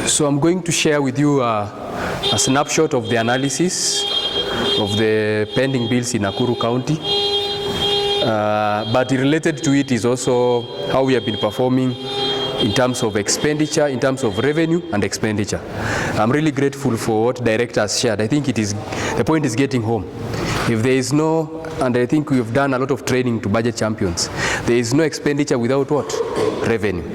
So I'm going to share with you a snapshot of the analysis of the pending bills in Nakuru County. But related to it is also how we have been performing in terms of expenditure, in terms of revenue and expenditure. I'm really grateful for what Director has shared. I think the point is getting home. If there is no, and I think we've done a lot of training to budget champions, there is no expenditure without what? Revenue.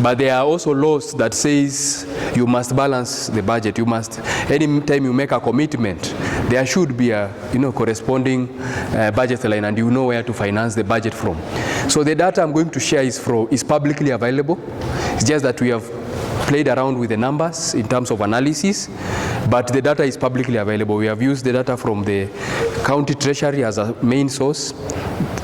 But there are also laws that says you must balance the budget. You must, anytime you make a commitment, there should be a corresponding budget line, and you know where to finance the budget from. So the data I'm going to share is publicly available. It's just that we have played around with the numbers in terms of analysis, but the data is publicly available. We have used the data from the county treasury as a main source,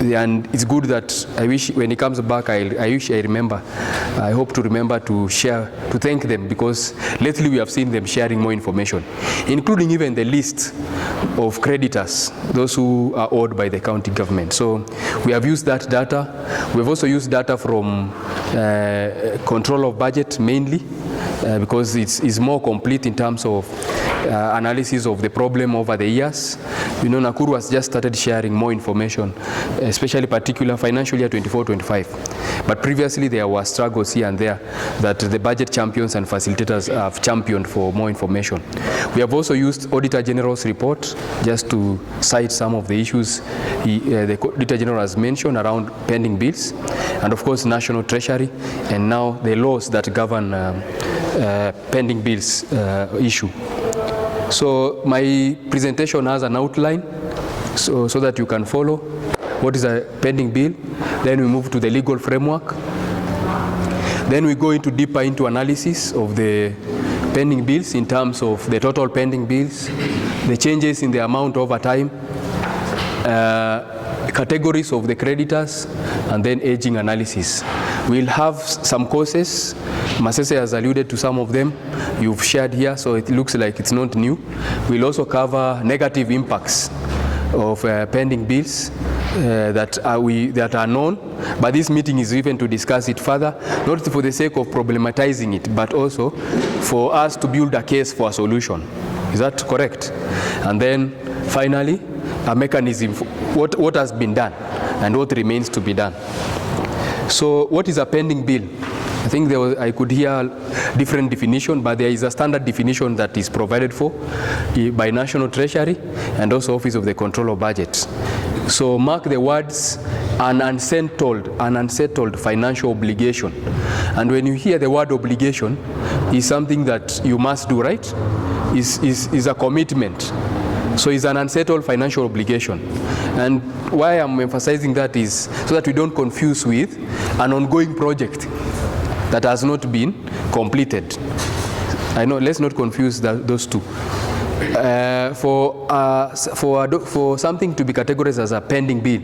and it's good that I wish when he comes back, I hope to remember to share, to thank them, because lately we have seen them sharing more information, including even the list of creditors, those who are owed by the county government. So we have used that data. We've also used data from control of budget mainly, because it's more complete in terms of analysis of the problem over the years. Nakuru has just started sharing more information, especially particular financial year 24-25. But previously there were struggles here and there that the budget champions and facilitators have championed for more information. We have also used Auditor General's report just to cite some of the issues the Auditor General has mentioned around pending bills, and of course National Treasury, and now the laws that govern pending bills issue. So my presentation has an outline so that you can follow what is a pending bill. Then we move to the legal framework. Then we go deeper into analysis of the pending bills in terms of the total pending bills, the changes in the amount over time, categories of the creditors, and then aging analysis. We'll have some courses. Masese has alluded to some of them you've shared here, so it looks like it's not new. We'll also cover negative impacts of pending bills that are known, but this meeting is even to discuss it further, not for the sake of problematizing it, but also for us to build a case for a solution. Is that correct? And then finally, a mechanism for what has been done and what remains to be done. So what is a pending bill? I think I could hear different definition, but there is a standard definition that is provided for by National Treasury and also Office of the Control of Budget. So mark the words an unsettled financial obligation. And when you hear the word obligation, is something that you must do, right? Is a commitment. So it's an unsettled financial obligation. And why I'm emphasizing that is so that we don't confuse with an ongoing project that has not been completed. I know, let's not confuse those two. For something to be categorized as a pending bill,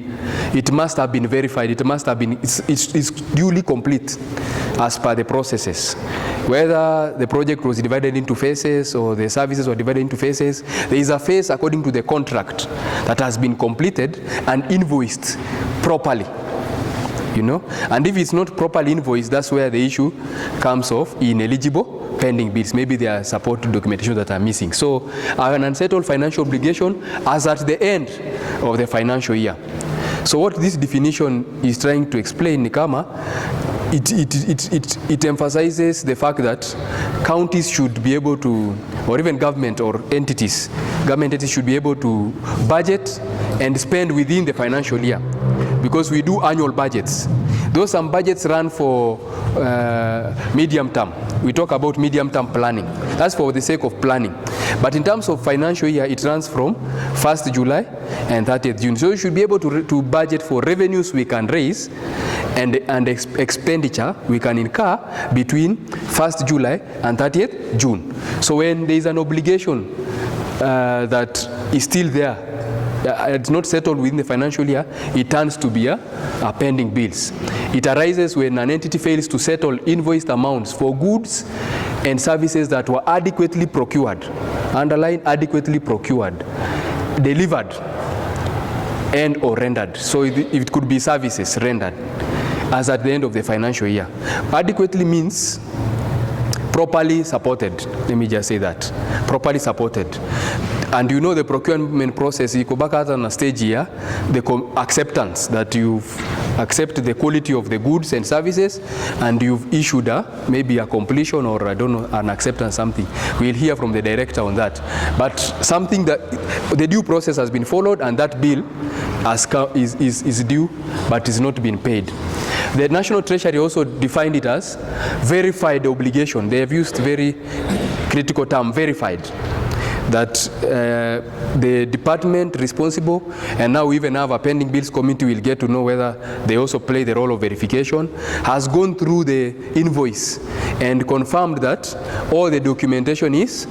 it must have been verified. It must have been, it's duly complete as per the processes. Whether the project was divided into phases or the services were divided into phases, there is a phase according to the contract that has been completed and invoiced properly. And if it's not properly invoiced, that's where the issue comes of ineligible pending bills. Maybe there are support documentation that are missing. So an unsettled financial obligation as at the end of the financial year. So what this definition is trying to explain, Nikama, it emphasizes the fact that counties should be able to, or even government entities should be able to budget and spend within the financial year, because we do annual budgets. Though some budgets run for medium term, we talk about medium term planning. That's for the sake of planning. But in terms of financial year, it runs from 1st July and 30th June. So you should be able to budget for revenues we can raise and expenditure we can incur between 1st July and 30th June. So when there is an obligation that is still there, it's not settled within the financial year, it turns to be a pending bills. It arises when an entity fails to settle invoiced amounts for goods and services that were adequately procured, underline adequately procured, delivered, and or rendered. So it could be services rendered. as at the end of the financial year. Adequately means properly supported. Let me just say that. Properly supported. And you know the procurement process, you go back at a stage here, the acceptance, that you accept the quality of the goods and services, and you've issued maybe a completion or I don't know, an acceptance something. We'll hear from the director on that. But something that the due process has been followed, and that bill is due but is not being paid. The National Treasury also defined it as verified obligation. They have used very critical term, verified. That the department responsible, and now we even have a pending bills committee, will get to know whether they also play the role of verification, has gone through the invoice and confirmed that all the documentation is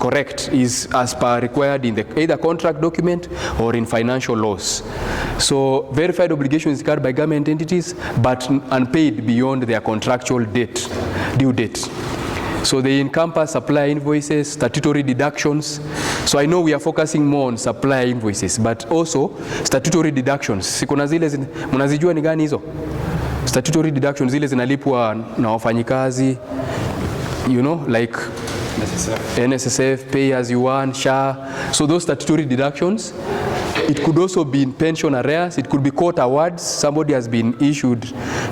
correct, is as per required in the either contract document or in financial laws. So verified obligation is carried by government entities but unpaid beyond their contractual due date. So they encompass supplier invoices, statutory deductions. So I know we are focusing more on supplier invoices, but also statutory deductions. Sikuna zile mnazijua ni gani hizo? Statutory deductions zile zinalipwa na wafanyikazi, you know, like NSSF, pay as you earn, SHA. So those statutory deductions, it could also be in pension arrears, it could be court awards. Somebody has been issued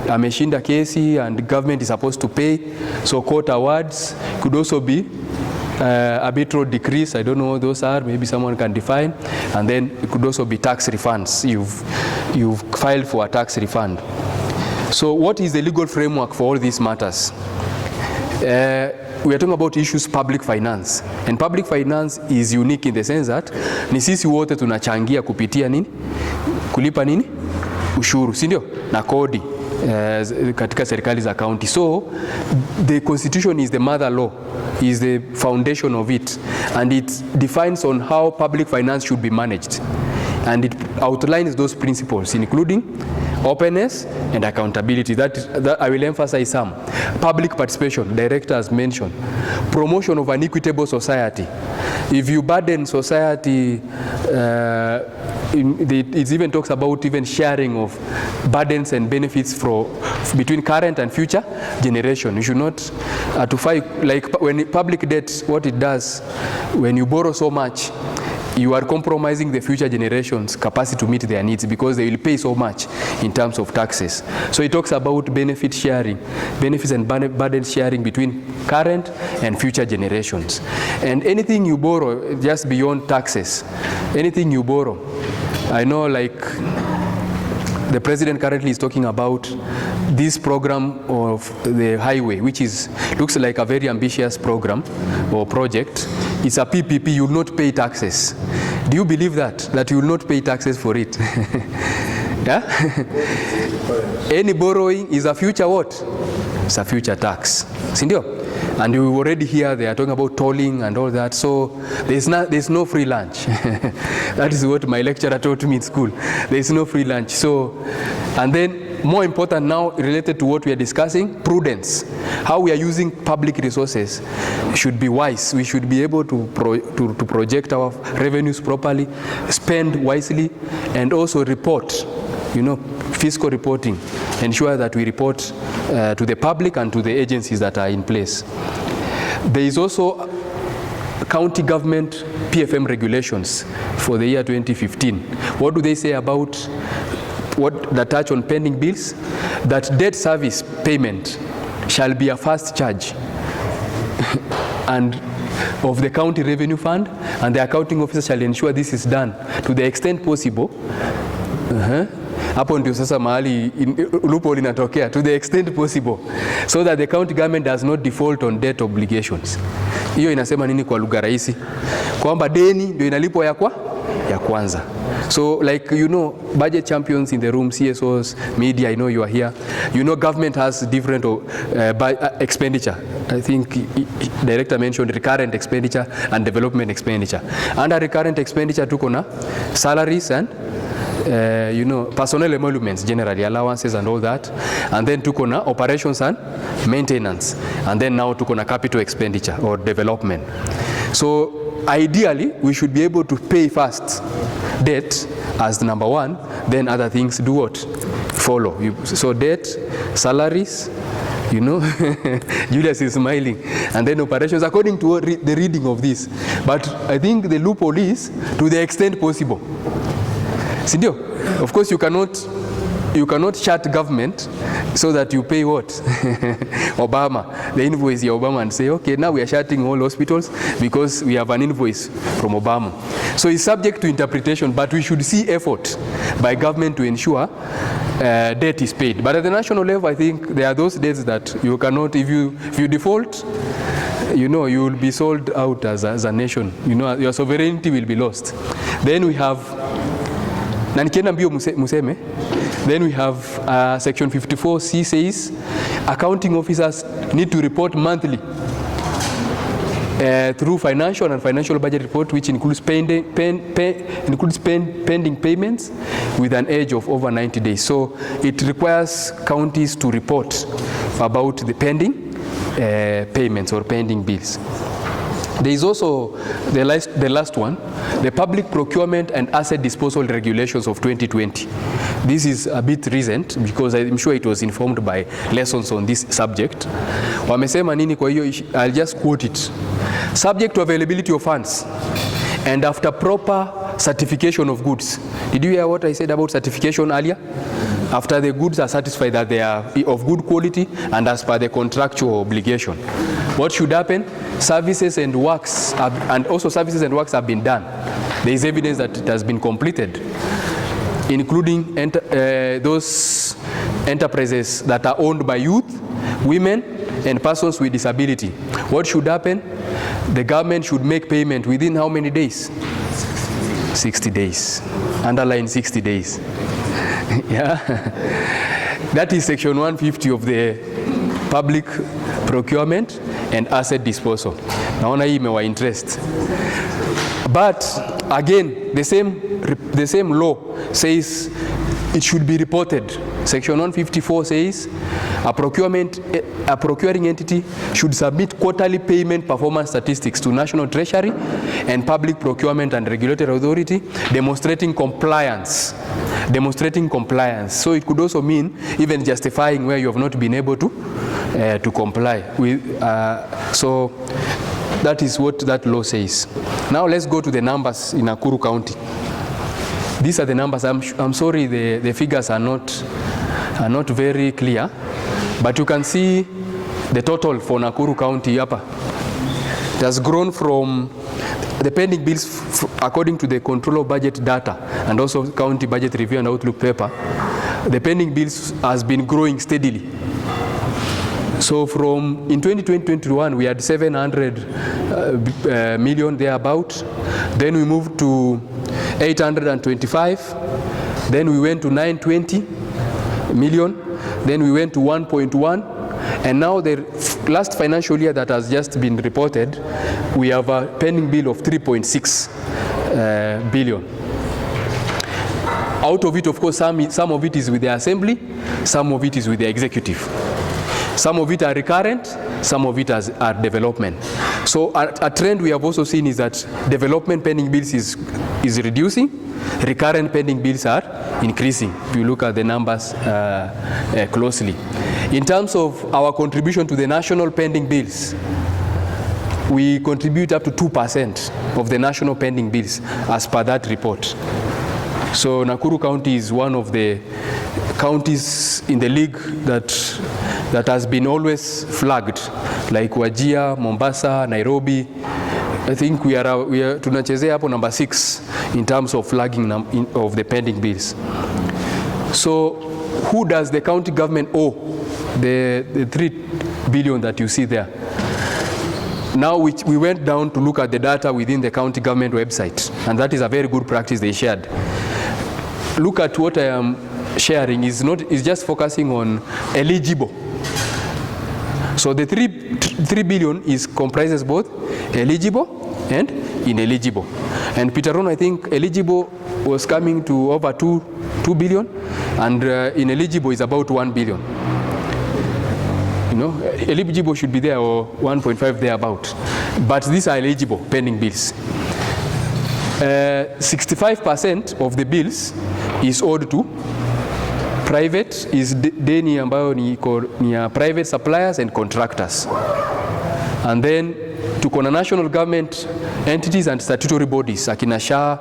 ameshinda kesi and the government is supposed to pay, so court awards. Could also be arbitral decrees, I don't know what those are, maybe someone can define. And then it could also be tax refunds. You've filed for a tax refund. So what is the legal framework for all these matters? We are talking about issues public finance, and public finance is unique in the sense that ni sisi wote tunachangia kupitia nini, kulipa nini, ushuru, si ndio, na kodi katika serikali za county. So the constitution is the mother law, is the foundation of it, and it defines on how public finance should be managed, and it outlines those principles including openness and accountability. That I will emphasize some. Public participation, director has mentioned. Promotion of an equitable society. If you burden society, it even talks about even sharing of burdens and benefits between current and future generation. You should not to fight, like when public debt, what it does, when you borrow so much, you are compromising the future generations' capacity to meet their needs because they will pay so much in terms of taxes. So it talks about benefit sharing, benefits and burden sharing between current and future generations. And anything you borrow, just beyond taxes, anything you borrow, I know like the president currently is talking about this program of the highway, which looks like a very ambitious program or project. It's a PPP, you will not pay taxes. Do you believe that you will not pay taxes for it? Yeah? Any borrowing is a future what? It's a future tax. Sindio? And you already hear they are talking about tolling and all that. So there's no free lunch. That is what my lecturer taught me in school. There's no free lunch. So, and then more important now, related to what we are discussing, prudence. How we are using public resources should be wise. We should be able to project our revenues properly, spend wisely, and also report, you know, fiscal reporting. Ensure that we report to the public and to the agencies that are in place. There is also county government PFM regulations for the year 2015. What do they say about that touch on pending bills? That debt service payment shall be a first charge and of the county revenue fund, and the accounting officer shall ensure this is done to the extent possible. Hapo ndio sasa mahali loophole linatokea, to the extent possible, so that the county government does not default on debt obligations. Hiyo inasema nini kwa lugha rahisi? Kwamba deni ndio inalipwa ya kwanza. So like, you know, budget champions in the room, CSOs, media, I know you are here. You know government has different expenditure. I think director mentioned recurrent expenditure and development expenditure. Under recurrent expenditure tuko na salaries and you know, personnel emoluments, generally allowances and all that, and then tuko na operations and maintenance, and then now tuko na capital expenditure or development. So ideally we should be able to pay first debt as the number one, then other things do what? follow. So debt, salaries, you know, Julius is smiling, and then operations according to the reading of this. But I think the loophole is to the extent possible. Sindio? Of course, you cannot shut government so that you pay what? Obama, the invoice of Obama, and say, okay, now we are shutting all hospitals because we have an invoice from Obama. So it's subject to interpretation, but we should see effort by government to ensure debt is paid. But at the national level, I think there are those debts that you cannot, if you default, you know, you will be sold out as a nation. You know, your sovereignty will be lost. Then we have, then we have section 54C says accounting officers need to report monthly through financial and financial budget report, which includes pending payments with an age of over 90 days. So it requires counties to report about the pending payments or pending bills. There is also the last one, the Public Procurement and Asset Disposal Regulations of 2020. This is a bit recent because I'm sure it was informed by lessons on this subject. Wamesema nini kwa hiyo, I'll just quote it. Subject to availability of funds and after proper certification of goods. Did you hear what I said about certification earlier? After the goods are satisfied that they are of good quality and as per the contractual obligation. What should happen? Services and works have been done. There is evidence that it has been completed, including those enterprises that are owned by youth, women, and persons with disability. What should happen? The government should make payment within how many days? 60 days. Underline 60 days. Yeah. That is section 150 of the Public Procurement and Asset Disposal. Naona hii imewa interest. But again, the same law says it should be reported. Section 154 says a procuring entity should submit quarterly payment performance statistics to National Treasury and Public Procurement and Regulatory Authority, demonstrating compliance. So it could also mean even justifying where you have not been able to comply with. So that is what that law says. Now let's go to the numbers in Nakuru County. These are the numbers. I'm sorry the figures are not very clear, but you can see the total for Nakuru County hapa. It has grown from the pending bills according to the control of budget data and also county budget review and outlook paper. The pending bills has been growing steadily. So from in 2020-21 we had 700 million thereabout. Then we moved to 825. Then we went to 920 million. Then we went to 1.1. And now the last financial year that has just been reported, we have a pending bill of 3.6 billion. Out of it, of course, some of it is with the assembly, some of it is with the executive. Some of it are recurrent, some of it are development. So a trend we have also seen is that development pending bills is reducing, recurrent pending bills are increasing, if you look at the numbers closely. In terms of our contribution to the national pending bills, we contribute up to 2% of the national pending bills as per that report. So Nakuru County is one of the counties in the league that has been always flagged, like Wajir, Mombasa, Nairobi. I think we are tunachezea hapo number 6 in terms of flagging of the pending bills. So who does the county government owe the 3 billion that you see there? Now we went down to look at the data within the county government website, and that is a very good practice they shared. Look at what I am sharing is just focusing on eligible. So the 3 billion comprises both eligible and ineligible. And Peter Ron, I think eligible was coming to over 2 billion, and ineligible is about 1 billion. You know, eligible should be there, or 1.5 thereabout. But these are eligible pending bills. 65% of the bills is owed to Private is deni ambayo ni ya private suppliers and contractors. And then tuko na national government entities and statutory bodies, akina SHA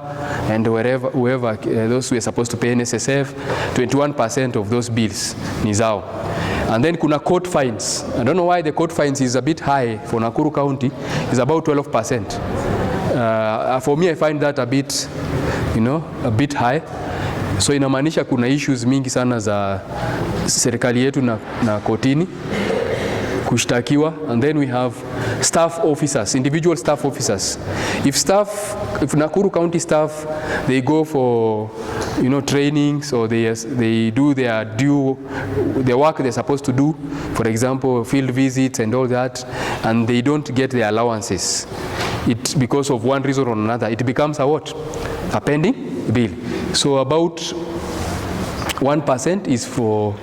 and whoever those who are supposed to pay NSSF, 21% of those bills ni zao. And then kuna court fines. I don't know why the court fines is a bit high for Nakuru County. It's about 12%. For me, I find that a bit, a bit high. So inamaanisha kuna issues mingi sana za serikali yetu na kotini kushtakiwa. And then we have staff officers, individual staff officers. If Nakuru County staff, they go for trainings, or they do their work they're supposed to do, for example field visits and all that, and they don't get their allowances, because of one reason or another, it becomes a what? A pending bill. So about 1% is for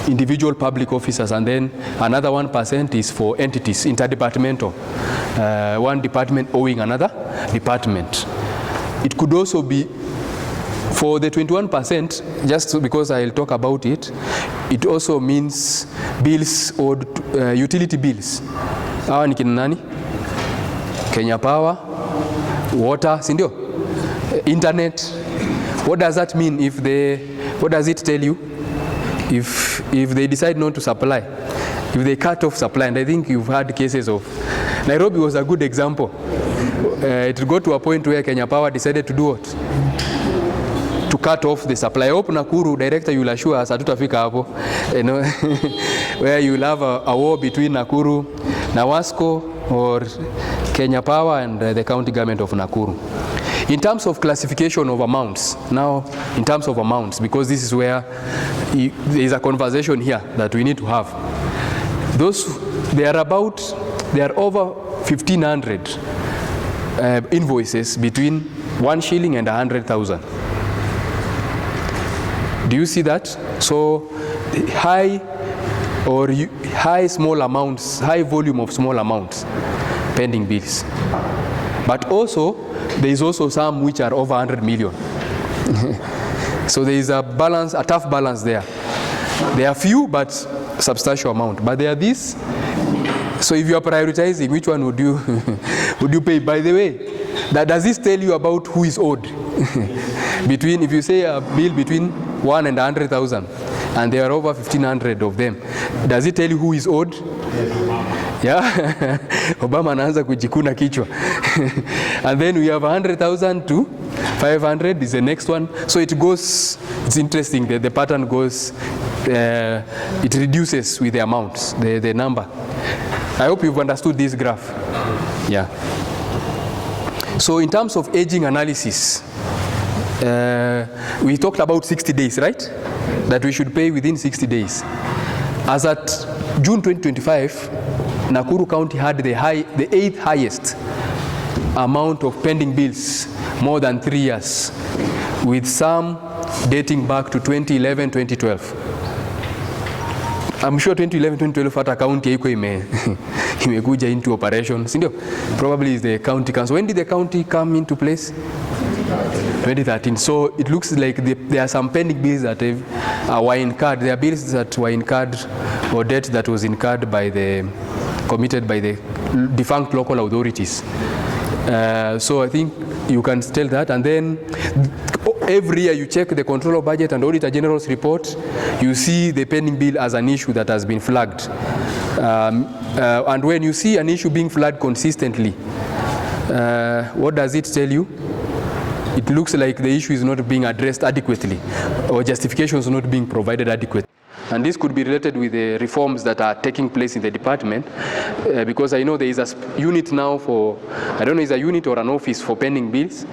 individual public officers, and then another 1% is for entities, interdepartmental, one department owing another department. It could also be for the 21%, just because I'll talk about it, it also means bills or utility bills. Hawa ni kina nani? Kenya Power, water, sindio? Internet. What does that mean? What does it tell you? If they decide not to supply, if they cut off supply, and I think you've had cases of, Nairobi was a good example. It got to a point where Kenya Power decided to do what? To cut off the supply. I hope Nakuru, director, you'll assure us, hatutafika hapo, where you'll have a war between Nakuru, Nawasco, or Kenya Power and the county government of Nakuru. In terms of classification of amounts, now in terms of amounts, because this is where there is a conversation here that we need to have. There are over 1,500 invoices between 1 shilling and 100,000. Do you see that? So high small amounts, high volume of small amounts, pending bills. But also, there is also some which are over 100 million. So there is a tough balance there. There are few, but substantial amount. But there are these. So if you are prioritizing, which one would you would you pay? By the way, does this tell you about who is owed? If you say a bill between 1 and 100,000, and there are over 1,500 of them, does it tell you who is owed? Yeah, Obama anaanza kujikuna kichwa. And then we have 100,000 to 500 is the next one. So it goes, it's interesting, the pattern goes, it reduces with the amounts, the number. I hope you've understood this graph. Yeah. So in terms of aging analysis, we talked about 60 days, right? That we should pay within 60 days. As at June 2025, Nakuru County had the 8th highest amount of pending bills, more than 3 years, with some dating back to 2011, 2012. I'm sure 2011, 2012 hata county haiko imekuja into operation, sindio? Probably is the county council. When did the county come into place? 2013. So it looks like there are some pending bills that were incurred. There are bills that were incurred, or debt that was incurred committed by the defunct local authorities. So I think you can tell that. And then every year you check the Controller Budget and Auditor General's report, you see the pending bill as an issue that has been flagged. And when you see an issue being flagged consistently, what does it tell you? It looks like the issue is not being addressed adequately, or justification is not being provided adequately. And this could be related with the reforms that are taking place in the department, because I know there is a unit now for, I don't know, is a unit or an office for pending bills.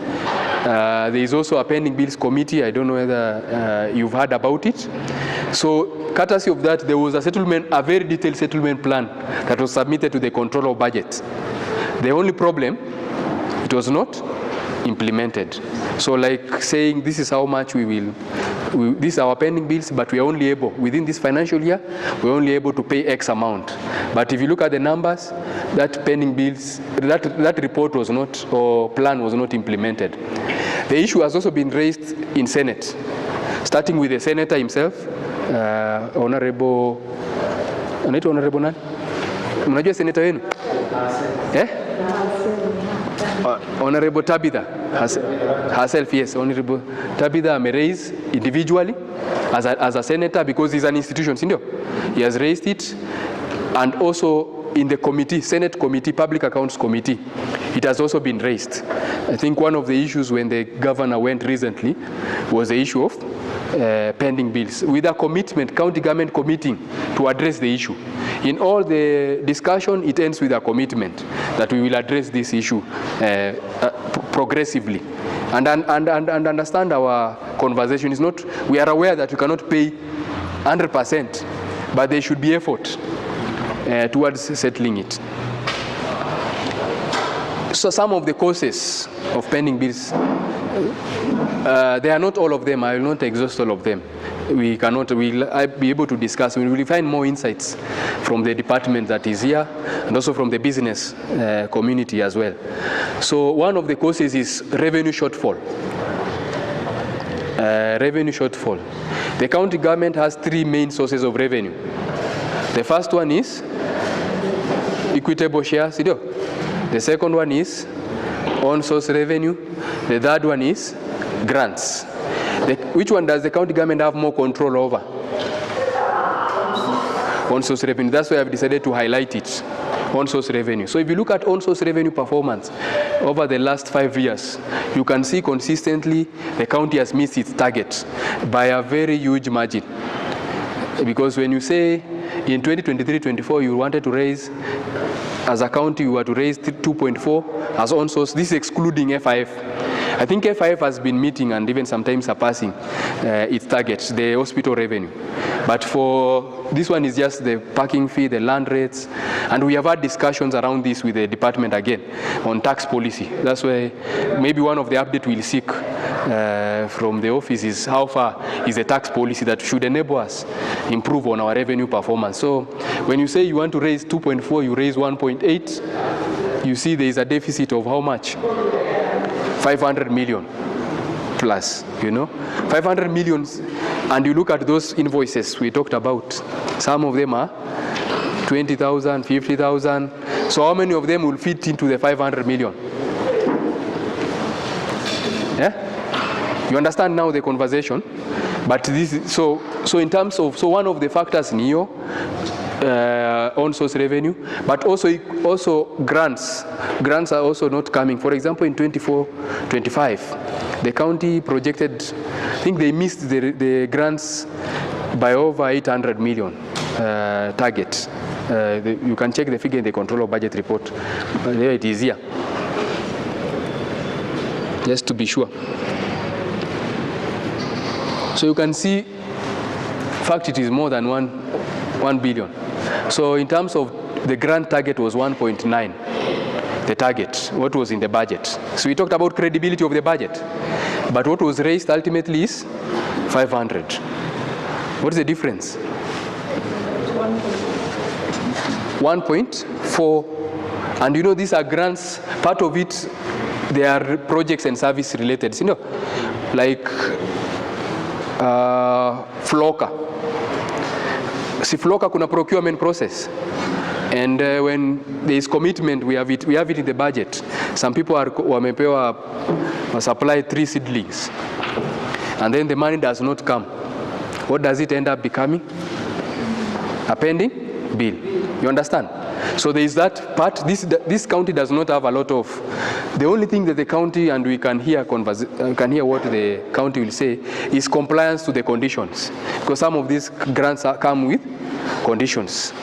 There is also a pending bills committee. I don't know whether you've heard about it. So courtesy of that, there was a very detailed settlement plan that was submitted to the Controller of Budget. The only problem, it was not implemented. So like saying, this is how much these are our pending bills, but we are only able, within this financial year, we're only able to pay X amount. But if you look at the numbers, that pending bills, that report was not, or plan was not implemented. The issue has also been raised in Senate. starting with the senator himself, Honorable nani? Mnajua senator wenu? Honorable Tabitha herself, yes, Honorable Tabitha may raise individually as a senator because he's an institution, sindio? He has raised it, and also in the committee, Senate committee, Public Accounts Committee, it has also been raised. I think one of the issues when the governor went recently was the issue of pending bills, with a commitment, county government committing to address the issue. In all the discussion, it ends with a commitment that we will address this issue progressively. And understand our conversation is not, we are aware that we cannot pay 100%, but there should be effort towards settling it. So some of the causes of pending bills, they are not all of them. I will not exhaust all of them. We cannot, I'll be able to discuss. We will find more insights from the department that is here and also from the business community as well. So one of the causes is revenue shortfall. Revenue shortfall. The county government has three main sources of revenue. The first one is equitable share. The second one is on-source revenue. The third one is grants. Which one does the county government have more control over? On-source revenue. That's why I've decided to highlight it. On-source revenue. So if you look at on-source revenue performance over the last 5 years, you can see consistently the county has missed its target by a very huge margin. Because when you say in 2023-24 you wanted to raise, as a county you were to raise 2.4 as on-source, this is excluding FIF. I think FIF has been meeting and even sometimes surpassing its targets, the hospital revenue. But for this one is just the parking fee, the land rates, and we have had discussions around this with the department again on tax policy. That's why maybe one of the updates we'll seek from the office is how far is the tax policy that should enable us improve on our revenue performance. So when you say you want to raise 2.4, you raise 1.8, you see there is a deficit of how much? 500 million plus, 500 million. And you look at those invoices we talked about, some of them are 20,000, 50,000. So how many of them will fit into the 500 million? Yeah? You understand now the conversation? But this is, so in terms of, so one of the factors in your on-source revenue, but also grants. Grants are also not coming. For example, in 24-25, the county projected, I think they missed the grants by over 800 million target. You can check the figure in the control of budget report. There it is here. Just to be sure. So you can see, in fact, it is more than 1 billion. So in terms of the grant target was 1.9, the target, what was in the budget. So we talked about credibility of the budget, but what was raised ultimately is 500. What is the difference? 1.4. And these are grants, part of it, they are projects and service related, like FLOCA. See, FLOCA kuna procurement process, and when there is commitment, we have it in the budget. Some people wamepewa supply 3 seedlings, and then the money does not come. What does it end up becoming? A pending bill. You understand? So there is that part. This county does not have a lot of. The only thing that the county, and we can hear what the county will say, is compliance to the conditions, because some of these grants come with conditions.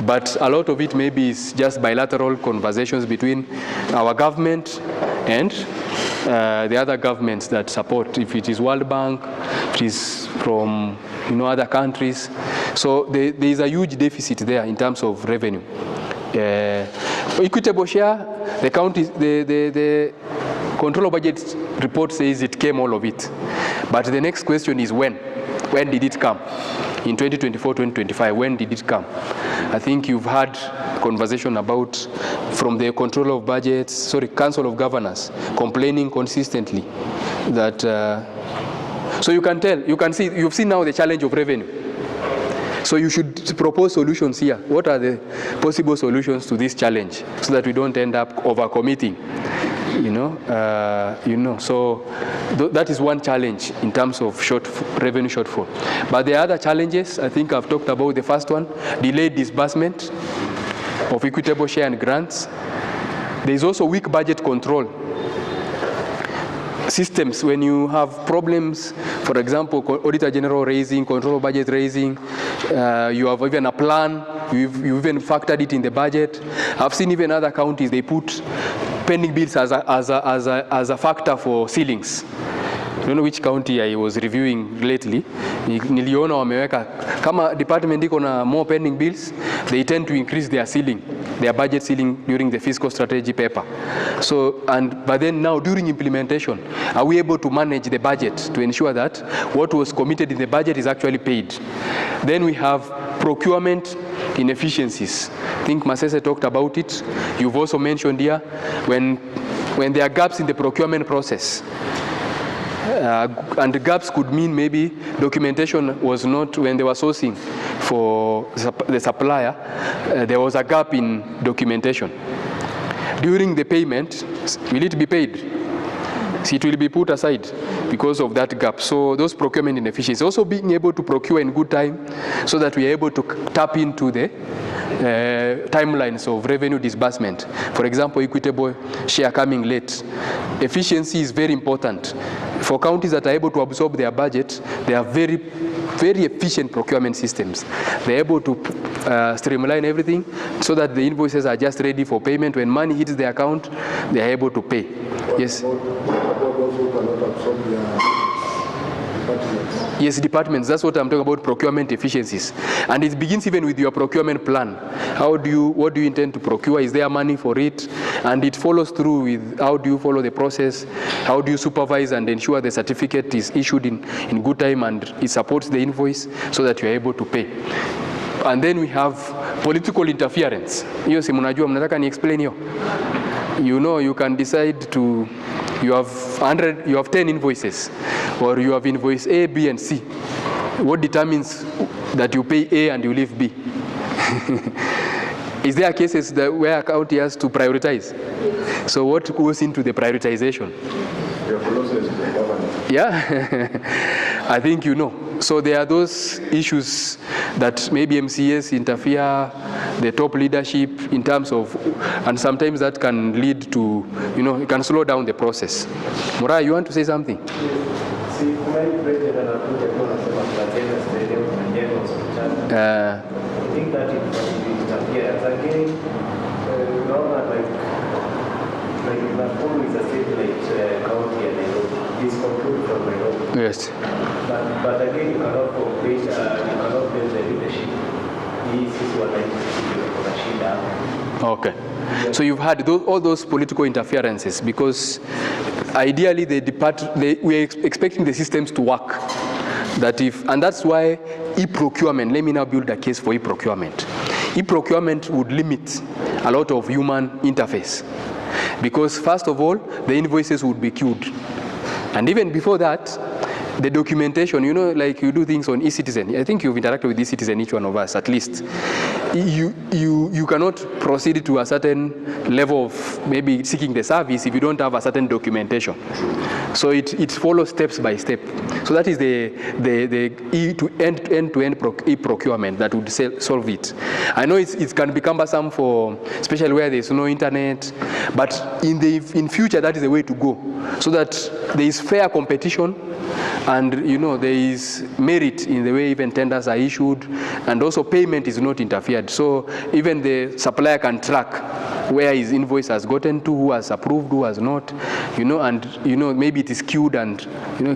But a lot of it maybe is just bilateral conversations between our government and the other governments that support, if it is World Bank, if it is from other countries. So there is a huge deficit there in terms of revenue. Equitable share, the county, the control of budget report says it came, all of it. But the next question is when? When did it come? In 2024, 2025, when did it come? I think you've had conversation about from the control of budgets, Council of Governors, complaining consistently that So you can tell, you can see, you've seen now the challenge of revenue. So you should propose solutions here. What are the possible solutions to this challenge so that we don't end up overcommitting? So that is one challenge in terms of revenue shortfall. But the other challenges, I think I've talked about the first one, delayed disbursement of equitable share and grants. There is also weak budget control systems. When you have problems, for example, Auditor General raising, control budget raising, you have even a plan, you've even factored it in the budget. I've seen even other counties, they put pending bills as a factor for ceilings. I don't know which county I was reviewing lately. Niliona wameweka kama department iko na more pending bills, they tend to increase their ceiling, their budget ceiling during the fiscal strategy paper. So, but then now during implementation, are we able to manage the budget to ensure that what was committed in the budget is actually paid? Then we have procurement inefficiencies. I think Masese talked about it. You've also mentioned here when there are gaps in the procurement process. And the gaps could mean maybe documentation was not, when they were sourcing for the supplier, there was a gap in documentation. During the payment, will it be paid? So it will be put aside because of that gap. So those procurement inefficiencies. Also being able to procure in good time so that we are able to tap into the timelines of revenue disbursement. For example, equitable share coming late. Efficiency is very important. For counties that are able to absorb their budget, they are very, very efficient procurement systems. They're able to streamline everything so that the invoices are just ready for payment. When money hits the account, they are able to pay. Yes. Yes, departments. That's what I'm talking about, procurement efficiencies. And it begins even with your procurement plan. What do you intend to procure? Is there money for it? And it follows through with how do you follow the process? How do you supervise and ensure the certificate is issued in good time and it supports the invoice so that you're able to pay? And then we have political interference. Hiyo si mnajua, mnataka ni explain hiyo? You can decide to, you have 10 invoices, or you have invoice A, B, and C. What determines that you pay A and you leave B? Is there cases where a county has to prioritize? So what goes into the prioritization? Yeah, I think you know. So there are those issues that maybe MCAs interfere, the top leadership in terms of, and sometimes that can lead to, it can slow down the process. Mura, you want to say something? I think that it interferes. Again, like Nakuru is a satellite county and it's controlled from Manoti. Yes. But again, you cannot complete, you cannot build the leadership. This is what I Okay. So you've had all those political interferences because ideally we are expecting the systems to work. And that's why e-procurement, let me now build a case for e-procurement. E-procurement would limit a lot of human interface because first of all, the invoices would be queued. And even before that, the documentation, like you do things on eCitizen. I think you've interacted with eCitizen, each one of us, at least. You cannot proceed to a certain level of maybe seeking the service if you don't have a certain documentation. So it follows steps by step. So that is the end-to-end e-procurement that would solve it. I know it can be cumbersome for, especially where there's no internet, but in future that is the way to go, so that there is fair competition. And there is merit in the way even tenders are issued, and also payment is not interfered. So even the supplier can track where his invoice has gotten to, who has approved, who has not, and maybe it is queued and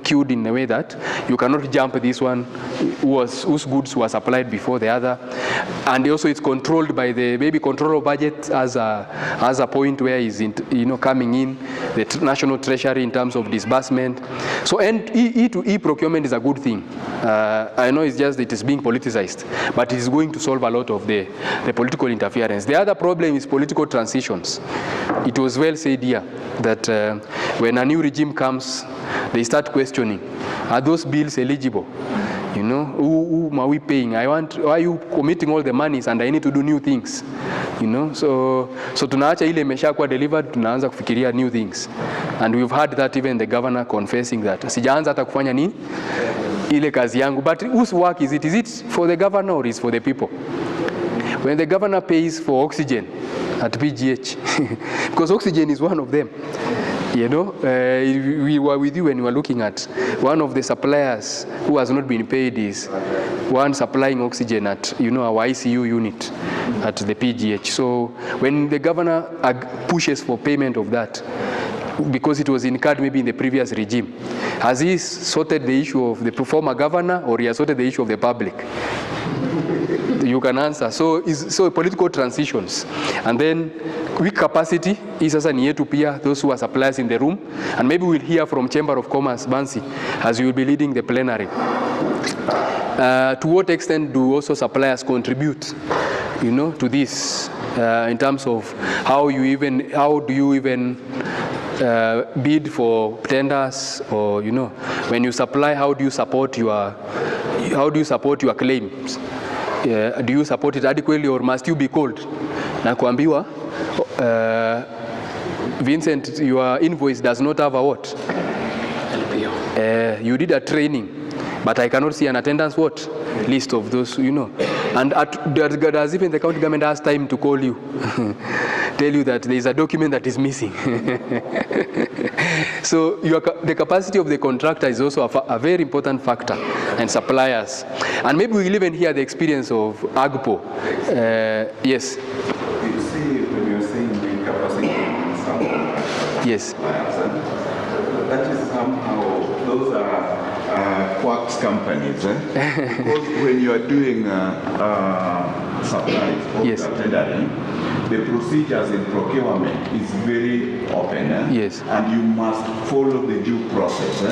queued in a way that you cannot jump this one whose goods were supplied before the other. and also it's controlled by the maybe control of budget as a point where is coming in the national treasury in terms of disbursement. So and E2E procurement is a good thing. I know it's just that it is being politicized, but it is going to solve a lot of the political interference. The other problem is political transitions. It was well said here that when a new regime comes, they start questioning, are those bills eligible? You know, who are we paying? Why are you committing all the monies and I need to do new things? You know, so tunaacha ile imeshakuwa delivered, tunaanza kufikiria new things. And we've heard that even the governor confessing that sijaanza hata kufanya nini ile kazi yangu. But whose work is it? Is it for the governor or is for the people? When the governor pays for oxygen at PGH, because oxygen is one of them. You know, we were with you when we were looking at one of the suppliers who has not been paid is one supplying oxygen at, our ICU unit at the PGH. So when the governor pushes for payment of that, because it was incurred maybe in the previous regime, has he sorted the issue of the former governor or he has sorted the issue of the public? You can answer. So political transitions, and then weak capacity is sasa ni yetu pia, those who are suppliers in the room, and maybe we'll hear from Chamber of Commerce, Bansi, as you will be leading the plenary. To what extent do also suppliers contribute, to this in terms of how do you even bid for tenders, or when you supply, how do you support your claims? Do you support it adequately or must you be called na kuambiwa Vincent, your invoice does not have a what? You did a training, but I cannot see an attendance what? List of those, And does even the county government has time to call you, tell you that there is a document that is missing. So the capacity of the contractor is also a very important factor, and suppliers. And maybe we'll even hear the experience of AGPO. Yes. You see, when you're saying the capacity in some yes. That is somehow, those are quacks companies. Because when you are doing supplies, yes, tendering, the procedures in procurement is very open. Yes. And you must follow the due process.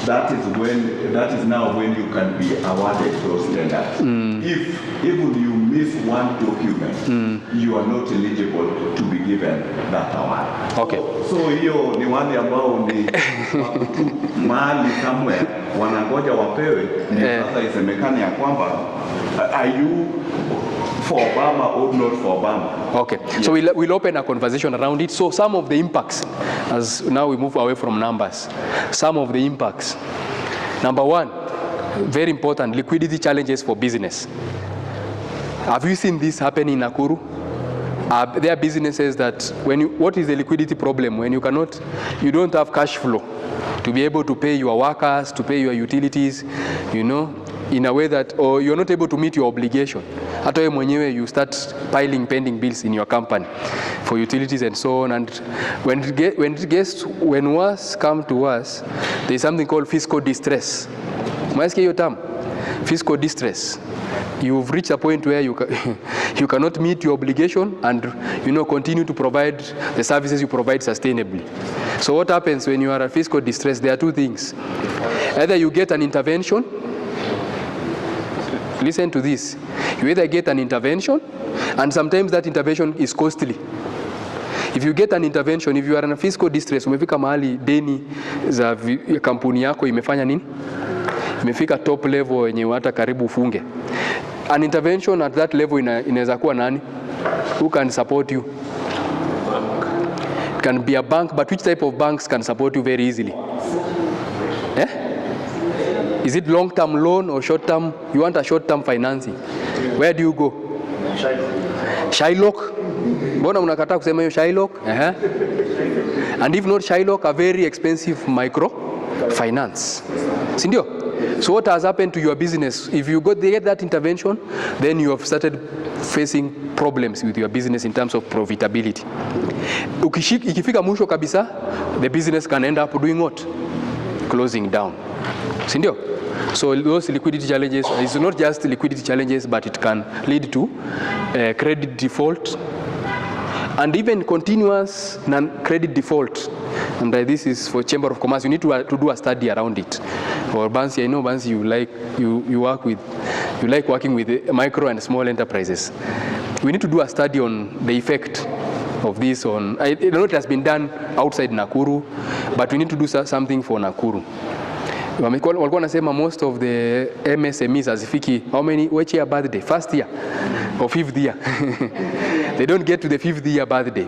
That is now when you can be awarded those tenders. If even you miss one document, you are not eligible to be given that award. Okay. So hiyo ni wale ambao ni mahali somewhere wanangoja wapewe, ni sasa isemekane ya kwamba are you for Obama or not for Obama? Okay, yes. So we'll open a conversation around it. So some of the impacts, as now we move away from numbers, some of the impacts. Number one, very important, liquidity challenges for business. Have you seen this happen in Nakuru? There are businesses that what is the liquidity problem? When you don't have cash flow to be able to pay your workers, to pay your utilities, in a way that, or you're not able to meet your obligation. Hata wewe mwenyewe you start piling pending bills in your company for utilities and so on. And when worse come to worse, there is something called fiscal distress. Umesikia hiyo term? Fiscal distress. You've reached a point where you cannot meet your obligation and continue to provide the services you provide sustainably. So what happens when you are at fiscal distress? There are two things. Either you get an intervention. Listen to this. You either get an intervention, and sometimes that intervention is costly. If you get an intervention, if you are in a fiscal distress, umefika mahali deni za kampuni yako imefanya nini? Imefika top level yenye hata karibu ufunge. An intervention at that level inaweza kuwa nani? Who can support you? It can be a bank, but which type of banks can support you very easily? Is it long-term loan or short-term? You want a short-term financing. Where do you go? Shylock. Mbona unakataa kusema hiyo Shylock? And if not Shylock, a very expensive microfinance. Si ndio? So what has happened to your business? If you get that intervention, then you have started facing problems with your business in terms of profitability. Ikifika mwisho kabisa, the business can end up doing what? Closing down. Si ndio? So those liquidity challenges, it's not just liquidity challenges, but it can lead to credit default and even continuous non-credit default. And this is for Chamber of Commerce. You need to do a study around it. Or Bansi, I know Bansi, you like working with micro and small enterprises. We need to do a study on the effect of this on. I know it has been done outside Nakuru, but we need to do something for Nakuru. Walikuwa wanasema most of the MSMEs hazifiki how many which year birthday? First year or fifth year. They don't get to the fifth year birthday.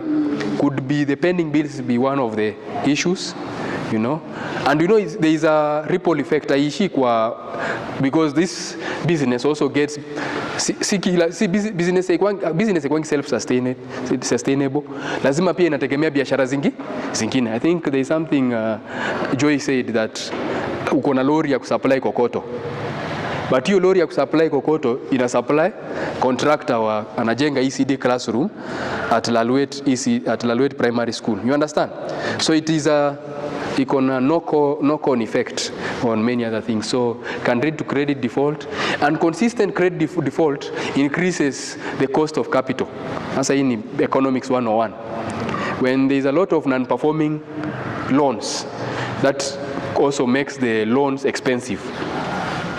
Could be the pending bills be one of the issues, you know. And you know there is a ripple effect aishi kwa because this business also gets business ikwangi self-sustainable. Lazima pia inategemea biashara zingine. I think there is something Joy said that uko na lori ya kusupply kokoto. But hiyo lori ya kusupply kokoto ina supply contractor anajenga ECD classroom at Lalwet Primary School. You understand? So it is a knock-on effect on many other things. So can lead to credit default, and consistent credit default increases the cost of capital. As in economics 101. When there is a lot of non-performing loans, that also makes the loans expensive.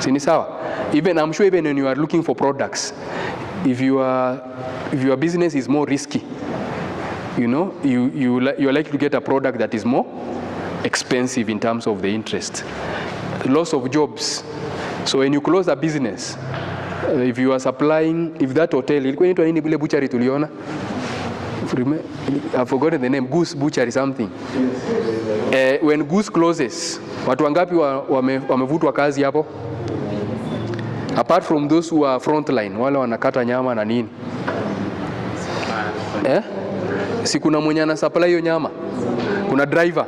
Sinisawa. Even I'm sure even when you are looking for products, if your business is more risky, you know, you're likely to get a product that is more expensive in terms of the interest. Loss of jobs. So when you close a business, if you are supplying, if that hotel, ilikuwa inaitwa nini bile butchery tuliona? I've forgotten the name, Goose Butchery something. When Goose closes, watu wangapi wamevutwa kazi hapo? Apart from those who are frontline, wale wanakata nyama na nini. Si kuna mwenye ana supply hiyo nyama, kuna driver,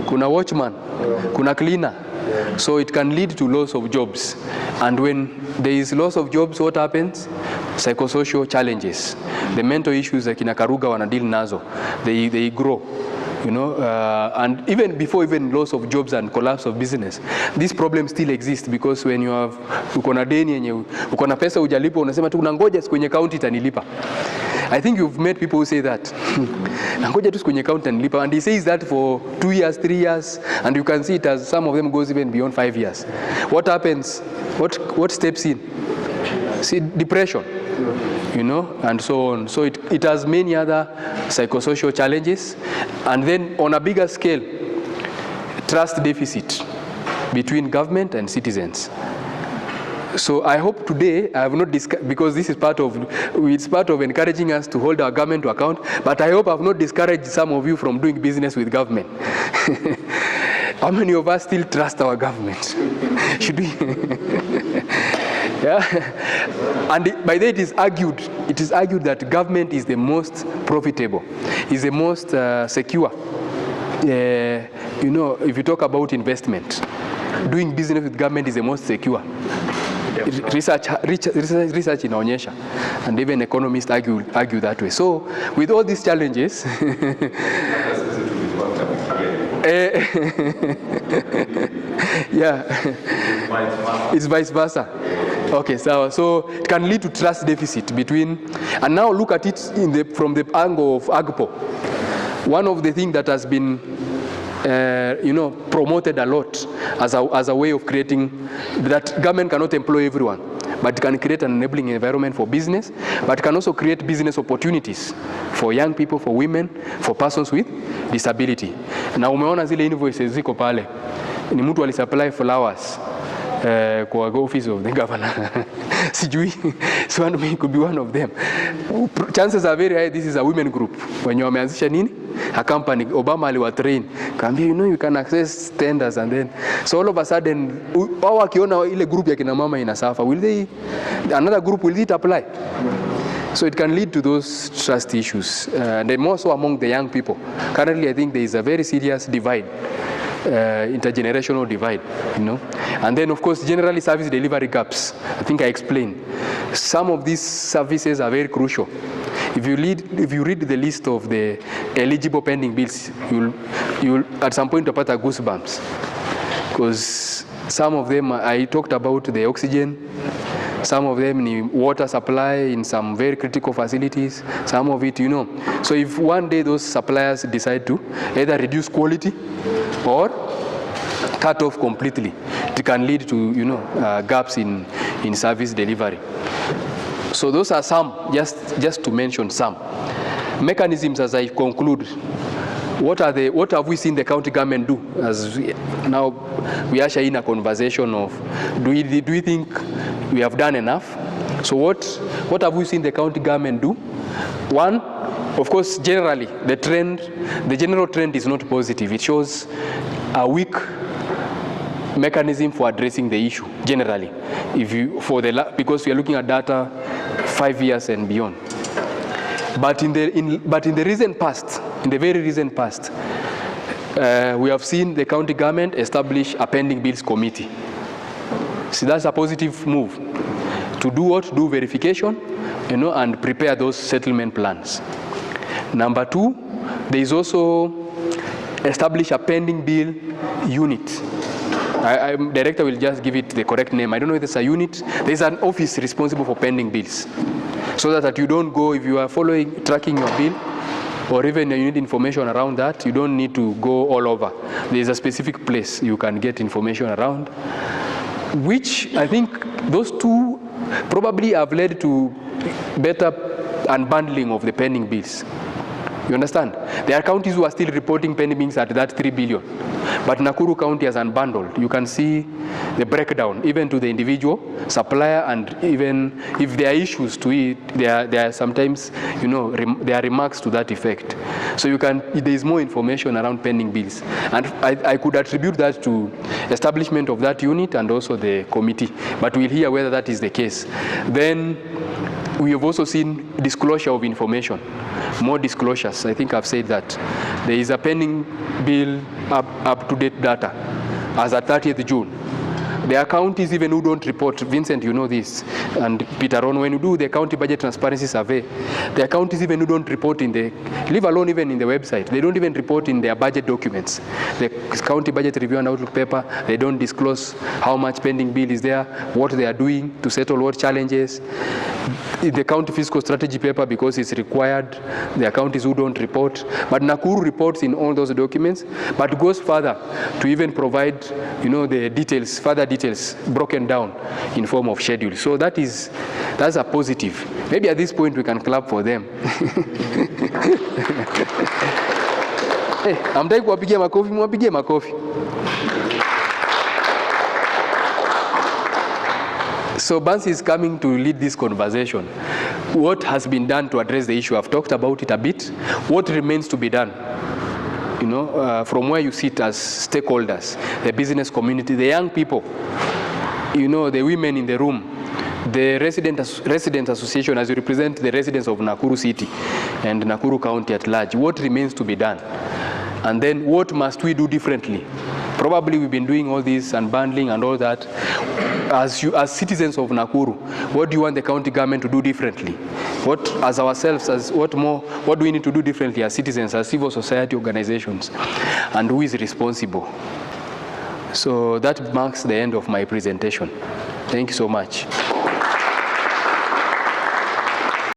kuna watchman, kuna cleaner. So it can lead to loss of jobs. And when there is loss of jobs, what happens? Psychosocial challenges. The mental issues like kina Karuga wanadili nazo, they grow. You know, and even before loss of jobs and collapse of business, these problems still exist because when you have uko na deni yenye uko na pesa hujalipa unasema tu nangoja kwenye account itanilipa. I think you've met people who say that. Nangoja tu kwenye account itanilipa, and he says that for 2 years, 3 years, and you can see it as some of them goes even beyond 5 years. What happens? What steps in? See, depression. You know, and so on. So it has many other psychosocial challenges. And then on a bigger scale, trust deficit between government and citizens. So I hope today I have not discussed, because this is part of encouraging us to hold our government to account, but I hope I have not discouraged some of you from doing business with government. How many of us still trust our government? Should we? Yeah. And by that it is argued that government is the most profitable, is the most secure. You know, if you talk about investment, doing business with government is the most secure. Research inaonyesha, and even economists argue that way. So with all these challenges, yeah, it's vice versa. Okay, so it can lead to trust deficit between, and now look at it from the angle of AGPO. One of the things that has been promoted a lot as a way of creating that government cannot employ everyone, but can create an enabling environment for business, but can also create business opportunities for young people, for women, for persons with disability. Na umeona zile invoices ziko pale, ni mtu alisupply flowers kwa office of the governor. Sijui, so it could be one of them. Chances are very high this is a women group. When you wameanzisha nini? A company, Obama aliwatrain. Kaambia, you can access tenders, and then so all of a sudden wao wakiona ile group ya kina mama inasafa, another group will it apply? So it can lead to those trust issues, and then more so among the young people. Currently I think there is a very serious divide. Intergenerational divide, you know, and then of course generally service delivery gaps. I think I explained. Some of these services are very crucial. If you read the list of the eligible pending bills, you'll at some point apata goosebumps, because Some of them, I talked about the oxygen. Some of them need water supply in some very critical facilities. Some of it, So if one day those suppliers decide to either reduce quality or cut off completely, it can lead to, gaps in service delivery. So those are some, just to mention some. Mechanisms, as I conclude, what have we seen the county government do? As now we usher in a conversation of, do we think we have done enough? So what have we seen the county government do? One, of course, generally, the general trend is not positive. It shows a weak mechanism for addressing the issue, generally, because we are looking at data 5 years and beyond. But in the recent past, in the very recent past, we have seen the county government establish a pending bills committee. See, that's a positive move. To do what? Do verification, and prepare those settlement plans. Number two, there is also establish a pending bill unit. Director will just give it the correct name. I don't know if it's a unit. There's an office responsible for pending bills. So that you don't go, if you are tracking your bill, or even you need information around that, you don't need to go all over. There's a specific place you can get information around, which I think those two probably have led to better unbundling of the pending bills. You understand? There are counties who are still reporting pending bills at that 3 billion. But Nakuru County has unbundled. You can see the breakdown, even to the individual supplier, and even if there are issues to it, there are sometimes, there are remarks to that effect. So there is more information around pending bills. And I could attribute that to establishment of that unit and also the committee. But we'll hear whether that is the case. Then we have also seen disclosure of information. More disclosures. I think I've said that. There is a pending bill up-to-date data as at 30th June. There are counties even who don't report. Vincent, you know this, and Peter Ron, when you do the county budget transparency survey, there are counties even who don't report leave alone even in the website. They don't even report in their budget documents. The county budget review and outlook paper, they don't disclose how much pending bill is there, what they are doing to settle what challenges. In the county fiscal strategy paper, because it's required, there are counties who don't report. But Nakuru reports in all those documents, but goes further to even provide, the details, further details broken down in form of schedule. So that's a positive. Maybe at this point we can clap for them. Hey, hamtaki kuwapigia makofi, mwapigie makofi. So Bansi is coming to lead this conversation. What has been done to address the issue? I've talked about it a bit. What remains to be done? From where you sit as stakeholders, the business community, the young people, the women in the room, the resident association, as you represent the residents of Nakuru City and Nakuru County at large. What remains to be done? And then what must we do differently? Probably we've been doing all this unbundling and all that. As citizens of Nakuru, what do you want the county government to do differently? What do we need to do differently as citizens, as civil society organizations? And who is responsible? So that marks the end of my presentation. Thank you so much.